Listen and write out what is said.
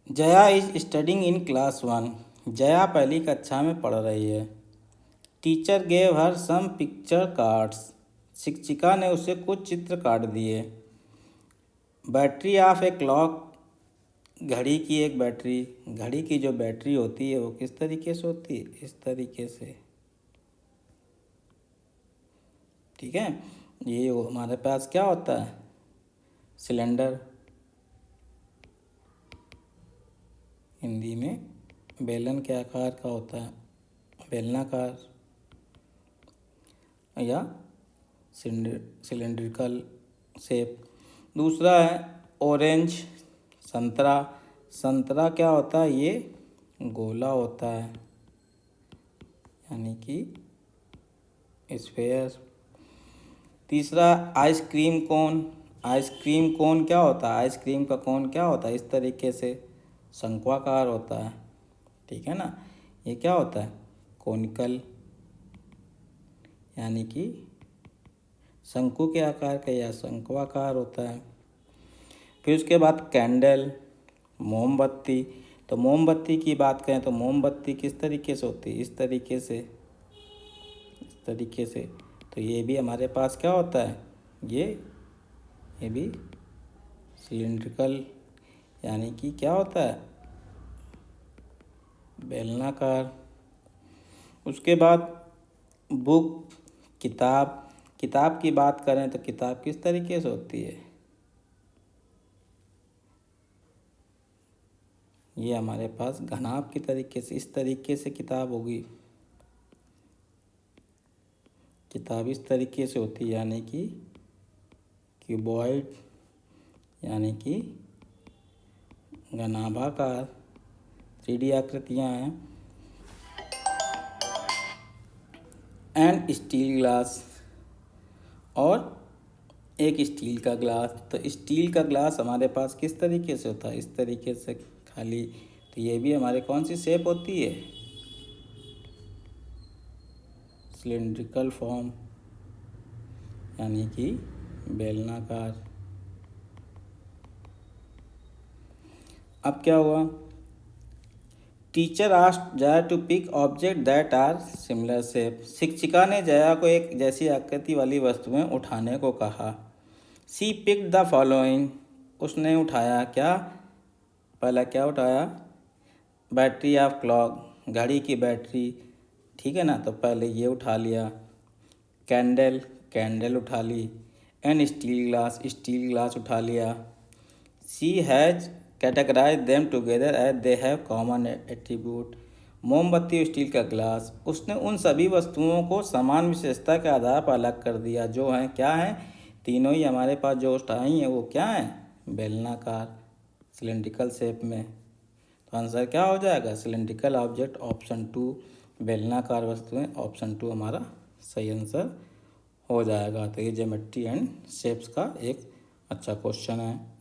Jaya is studying in class 1। Jaya पहली कक्षा में पढ़ रही है। टीचर गेव हर सम पिक्चर कार्ड्स। शिक्षिका ने उसे कुछ चित्र काट दिए। Battery of a clock. घड़ी की एक बैटरी। घड़ी की जो बैटरी होती है वो किस तरीके से होती है? इस तरीके से। ठीक है, ये हमारे पास क्या होता है? सिलेंडर। हिंदी में बेलन के आकार का होता है, बेलनाकार या सिलेंड्रिकल शेप। दूसरा है ऑरेंज, संतरा। संतरा क्या होता है? ये गोला होता है, यानी कि स्फेयर। तीसरा आइसक्रीम कोन। आइसक्रीम कोन क्या होता है? आइसक्रीम का कोन क्या होता है? इस तरीके से शंक्वाकार होता है। ठीक है ना, ये क्या होता है? कोनिकल, यानी कि शंकु के आकार का या शंक्वाकार होता है। फिर उसके बाद कैंडल, मोमबत्ती। तो मोमबत्ती की बात करें तो मोमबत्ती किस तरीके से होती है? इस तरीके से, इस तरीके से। तो ये भी हमारे पास क्या होता है? ये भी सिलिंड्रिकल, यानी कि क्या होता है? बेलनाकार। उसके बाद बुक, किताब। किताब की बात करें तो किताब किस तरीके से होती है? ये हमारे पास घनाभ की तरीके से, इस तरीके से किताब होगी। किताब इस तरीके से होती है, यानी कि क्यूबॉइड, यानी कि घनाभाकार 3D आकृतियाँ हैं। एंड स्टील ग्लास, और एक स्टील का ग्लास। तो स्टील का ग्लास हमारे पास किस तरीके से होता है? इस तरीके से खाली। तो ये भी हमारे कौन सी शेप होती है? सिलिंड्रिकल फॉर्म, यानी कि बेलनाकार। अब क्या हुआ? Teacher asked Jaya to pick object that are similar shape. शिक्षिका ने जया को एक जैसी आकृति वाली वस्तुएं उठाने को कहा। सी पिक्ड द फॉलोइंग। उसने उठाया क्या? पहला क्या उठाया? बैटरी ऑफ क्लॉक, घड़ी की बैटरी। ठीक है ना, तो पहले ये उठा लिया। कैंडल, कैंडल उठा ली। And steel glass, steel glass उठा लिया। She has categorize them together as they have common attribute. मोमबत्ती और स्टील का ग्लास, उसने उन सभी वस्तुओं को समान विशेषता के आधार पर अलग कर दिया। जो हैं क्या हैं? तीनों ही हमारे पास जो उठाई हैं वो क्या हैं? बेलनाकार, सिलेंड्रिकल शेप में। तो आंसर क्या हो जाएगा? Cylindrical object, option 2। बेलनाकार वस्तुएं, ऑप्शन 2 हमारा सही आंसर हो जाएगा। तो ये ज्योमेट्री एंड शेप्स का एक अच्छा क्वेश्चन है।